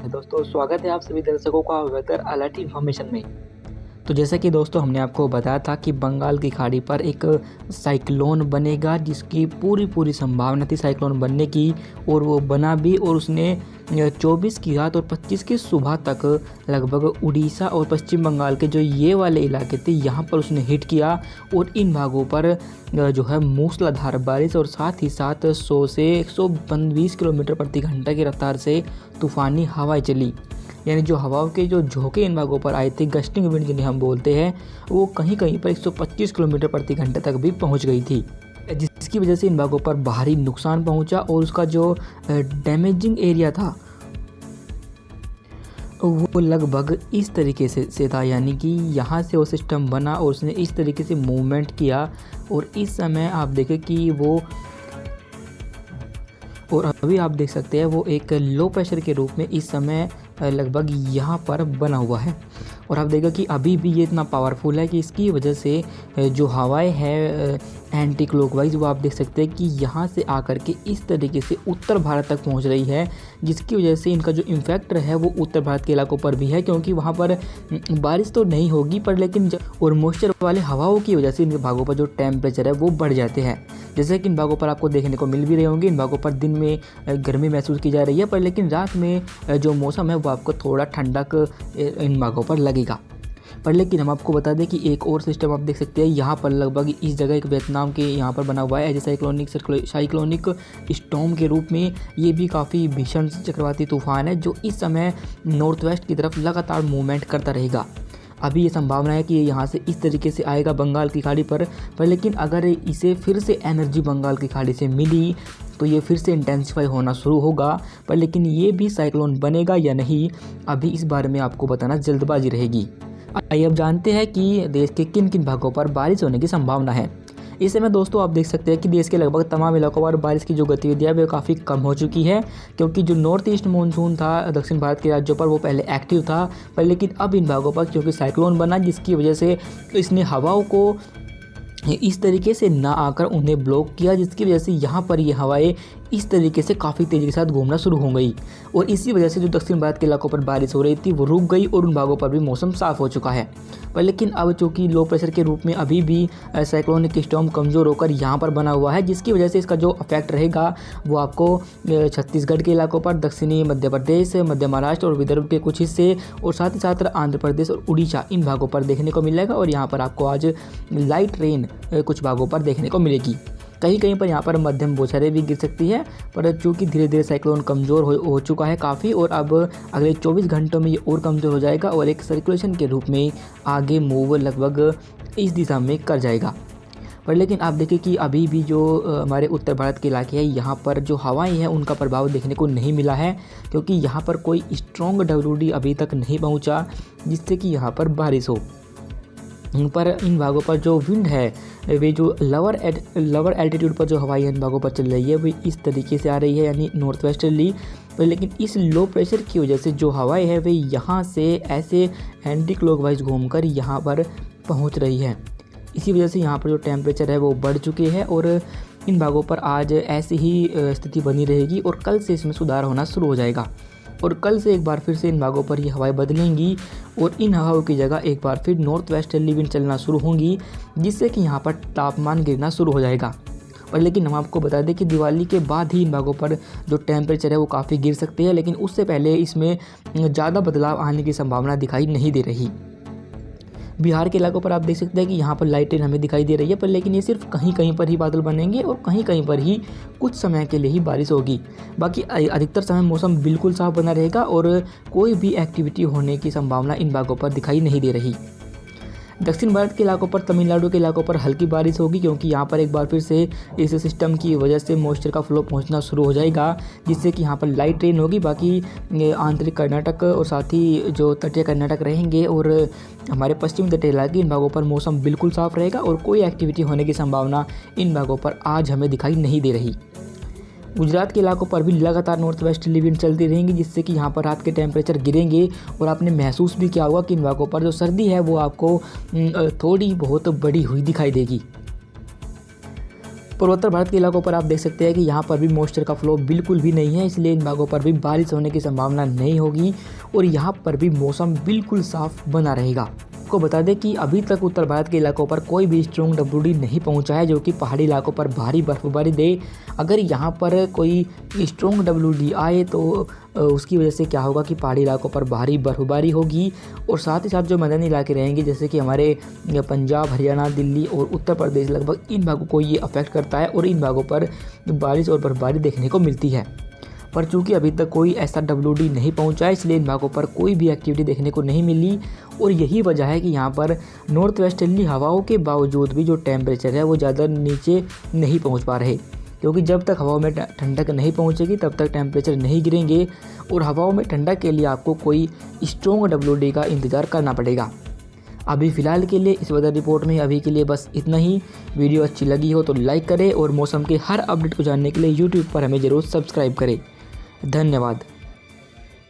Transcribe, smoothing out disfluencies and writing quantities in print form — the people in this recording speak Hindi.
है दोस्तों, स्वागत है आप सभी दर्शकों का वेदर अलर्ट इन्फॉर्मेशन में। तो जैसा कि दोस्तों हमने आपको बताया था कि बंगाल की खाड़ी पर एक साइक्लोन बनेगा जिसकी पूरी संभावना थी साइक्लोन बनने की, और वो बना भी। और उसने 24 की रात और 25 की सुबह तक लगभग उड़ीसा और पश्चिम बंगाल के जो ये वाले इलाके थे यहाँ पर उसने हिट किया। और इन भागों पर जो है मूसलाधार बारिश और साथ ही साथ 100 से 120 किलोमीटर प्रति घंटा की रफ्तार से तूफ़ानी हवाएं चली। यानी जो हवाओं के जो झोंके इन भागों पर आए थे, गस्टिंग विंड जिन्हें हम बोलते हैं, वो कहीं कहीं पर 125 किलोमीटर प्रति घंटे तक भी पहुंच गई थी, जिसकी वजह से इन भागों पर भारी नुकसान पहुंचा। और उसका जो डैमेजिंग एरिया था वो लगभग इस तरीके से था, यानी कि यहाँ से वो सिस्टम बना और उसने इस तरीके से मूवमेंट किया। और इस समय आप देखें कि वो, और अभी आप देख सकते हैं वो एक लो प्रेशर के रूप में इस समय लगभग यहाँ पर बना हुआ है। और आप देखा कि अभी भी ये इतना पावरफुल है कि इसकी वजह से जो हवाएं हैं एंटी क्लॉकवाइज, वो आप देख सकते हैं कि यहाँ से आकर के इस तरीके से उत्तर भारत तक पहुँच रही है, जिसकी वजह से इनका जो इम्पैक्ट है वो उत्तर भारत के इलाकों पर भी है, क्योंकि वहाँ पर बारिश तो नहीं होगी पर लेकिन और मॉइस्चर वाले हवाओं की वजह से इन भागों पर जो टेम्परेचर है वो बढ़ जाते हैं। जैसे कि इन भागों पर आपको देखने को मिल भी रहे होंगे, इन भागों पर दिन में गर्मी महसूस की जा रही है, पर लेकिन रात में जो मौसम है वो आपको थोड़ा ठंडक इन भागों पर लगेगा। पर लेकिन हम आपको बता दें कि एक और सिस्टम आप देख सकते हैं यहाँ पर लगभग इस जगह एक वियतनाम के यहाँ पर बना हुआ है एज साइक्लोनिक स्टॉर्म के रूप में। ये भी काफ़ी भीषण चक्रवाती तूफान है जो इस समय नॉर्थ वेस्ट की तरफ लगातार मूवमेंट करता रहेगा। अभी ये संभावना है कि ये यहाँ से इस तरीके से आएगा बंगाल की खाड़ी पर लेकिन अगर इसे फिर से एनर्जी बंगाल की खाड़ी से मिली तो ये फिर से इंटेंसिफाई होना शुरू होगा। पर लेकिन ये भी साइक्लोन बनेगा या नहीं, अभी इस बारे में आपको बताना जल्दबाजी रहेगी। आइए अब जानते हैं कि देश के किन किन भागों पर बारिश होने की संभावना है। इस समय दोस्तों आप देख सकते हैं कि देश के लगभग तमाम इलाकों पर बारिश की जो गतिविधियाँ है वो काफ़ी कम हो चुकी है, क्योंकि जो नॉर्थ ईस्ट मानसून था दक्षिण भारत के राज्यों पर वो पहले एक्टिव था, पर लेकिन अब इन भागों पर क्योंकि साइक्लोन बना जिसकी वजह से इसने हवाओं को इस तरीके से ना आकर उन्हें ब्लॉक किया, जिसकी वजह से यहाँ पर ये हवाएं इस तरीके से काफ़ी तेज़ी के साथ घूमना शुरू हो गई। और इसी वजह से जो दक्षिण भारत के इलाकों पर बारिश हो रही थी वो रुक गई और उन भागों पर भी मौसम साफ़ हो चुका है। पर लेकिन अब चूँकि लो प्रेशर के रूप में अभी भी साइक्लोनिक स्टॉर्म कमज़ोर होकर यहाँ पर बना हुआ है, जिसकी वजह से इसका जो इफेक्ट रहेगा वो आपको छत्तीसगढ़ के इलाकों पर, दक्षिणी मध्य प्रदेश, मध्य महाराष्ट्र और विदर्भ के कुछ हिस्से और साथ ही साथ आंध्र प्रदेश और उड़ीसा इन भागों पर देखने को मिलेगा। और यहाँ पर आपको आज लाइट रेन कुछ भागों पर देखने को मिलेगी। कहीं कहीं पर यहाँ पर मध्यम बौछारें भी गिर सकती है, पर चूँकि धीरे धीरे साइक्लोन कमज़ोर हो चुका है काफ़ी, और अब अगले 24 घंटों में ये और कमज़ोर हो जाएगा और एक सर्कुलेशन के रूप में आगे मूव लगभग इस दिशा में कर जाएगा। पर लेकिन आप देखें कि अभी भी जो हमारे उत्तर भारत के इलाके हैं यहाँ पर जो हवाएं हैं उनका प्रभाव देखने को नहीं मिला है, क्योंकि यहाँ पर कोई स्ट्रॉन्ग WD अभी तक नहीं पहुँचा जिससे कि यहाँ पर बारिश हो। पर इन भागों पर जो विंड है वे जो लवर एल्टीट्यूड पर जो हवाएं इन भागों पर चल रही है वो इस तरीके से आ रही है, यानी नॉर्थ वेस्टर्ली। पर लेकिन इस लो प्रेशर की वजह से जो हवाएं हैं वे यहाँ से ऐसे एंटी क्लॉकवाइज घूमकर यहाँ पर पहुँच रही है। इसी वजह से यहाँ पर जो टेम्परेचर है वो बढ़ चुके हैं और इन भागों पर आज ऐसी ही स्थिति बनी रहेगी और कल से इसमें सुधार होना शुरू हो जाएगा। और कल से एक बार फिर से इन भागों पर ये हवाएं बदलेंगी और इन हवाओं की जगह एक बार फिर नॉर्थ वेस्टर्ली विंड चलना शुरू होंगी, जिससे कि यहाँ पर तापमान गिरना शुरू हो जाएगा। पर लेकिन हम आपको बता दें कि दिवाली के बाद ही इन भागों पर जो टेम्परेचर है वो काफ़ी गिर सकते हैं, लेकिन उससे पहले इसमें ज़्यादा बदलाव आने की संभावना दिखाई नहीं दे रही। बिहार के इलाकों पर आप देख सकते हैं कि यहाँ पर लाइट रेन हमें दिखाई दे रही है, पर लेकिन ये सिर्फ कहीं कहीं पर ही बादल बनेंगे और कहीं कहीं पर ही कुछ समय के लिए ही बारिश होगी। बाकी अधिकतर समय मौसम बिल्कुल साफ बना रहेगा और कोई भी एक्टिविटी होने की संभावना इन भागों पर दिखाई नहीं दे रही। दक्षिण भारत के इलाकों पर, तमिलनाडु के इलाकों पर हल्की बारिश होगी, क्योंकि यहाँ पर एक बार फिर से इस सिस्टम की वजह से मॉइस्चर का फ्लो पहुँचना शुरू हो जाएगा, जिससे कि यहाँ पर लाइट रेन होगी। बाकी आंतरिक कर्नाटक और साथ ही जो तटीय कर्नाटक रहेंगे और हमारे पश्चिमी तटीय इलाके इन भागों पर मौसम बिल्कुल साफ रहेगा और कोई एक्टिविटी होने की संभावना इन भागों पर आज हमें दिखाई नहीं दे रही। गुजरात के इलाकों पर भी लगातार नॉर्थ वेस्टर्ली विंड चलती रहेंगी, जिससे कि यहाँ पर रात के टेम्परेचर गिरेंगे और आपने महसूस भी किया होगा कि इन भागों पर जो सर्दी है वो आपको थोड़ी बहुत बड़ी हुई दिखाई देगी। पूर्वोत्तर भारत के इलाकों पर आप देख सकते हैं कि यहाँ पर भी मॉइस्चर का फ्लो बिल्कुल भी नहीं है, इसलिए इन भागों पर भी बारिश होने की संभावना नहीं होगी और यहाँ पर भी मौसम बिल्कुल साफ बना रहेगा। आपको बता दें कि अभी तक उत्तर भारत के इलाकों पर कोई भी स्ट्रॉन्ग WD नहीं पहुंचा है जो कि पहाड़ी इलाकों पर भारी बर्फबारी दे। अगर यहाँ पर कोई स्ट्रॉन्ग WD आए तो उसकी वजह से क्या होगा कि पहाड़ी इलाकों पर भारी बर्फबारी होगी और साथ ही साथ जो मैदानी इलाके रहेंगे जैसे कि हमारे पंजाब, हरियाणा, दिल्ली और उत्तर प्रदेश, लगभग इन भागों को ये अफेक्ट करता है और इन भागों पर बारिश और बर्फबारी देखने को मिलती है। पर चूंकि अभी तक कोई ऐसा WD नहीं पहुंचा है, इसलिए इन भागों पर कोई भी एक्टिविटी देखने को नहीं मिली और यही वजह है कि यहाँ पर नॉर्थ वेस्टर्ली हवाओं के बावजूद भी जो टेम्परेचर है वो ज़्यादा नीचे नहीं पहुँच पा रहे, क्योंकि जब तक हवाओं में ठंडक नहीं पहुँचेगी तब तक टेम्परेचर नहीं गिरेंगे और हवाओं में ठंडक के लिए आपको कोई स्ट्रॉन्ग WD का इंतज़ार करना पड़ेगा। अभी फ़िलहाल के लिए इस वेदर रिपोर्ट में अभी के लिए बस इतना ही। वीडियो अच्छी लगी हो तो लाइक करें और मौसम के हर अपडेट को जानने के लिए यूट्यूब पर हमें ज़रूर सब्सक्राइब करें। धन्यवाद।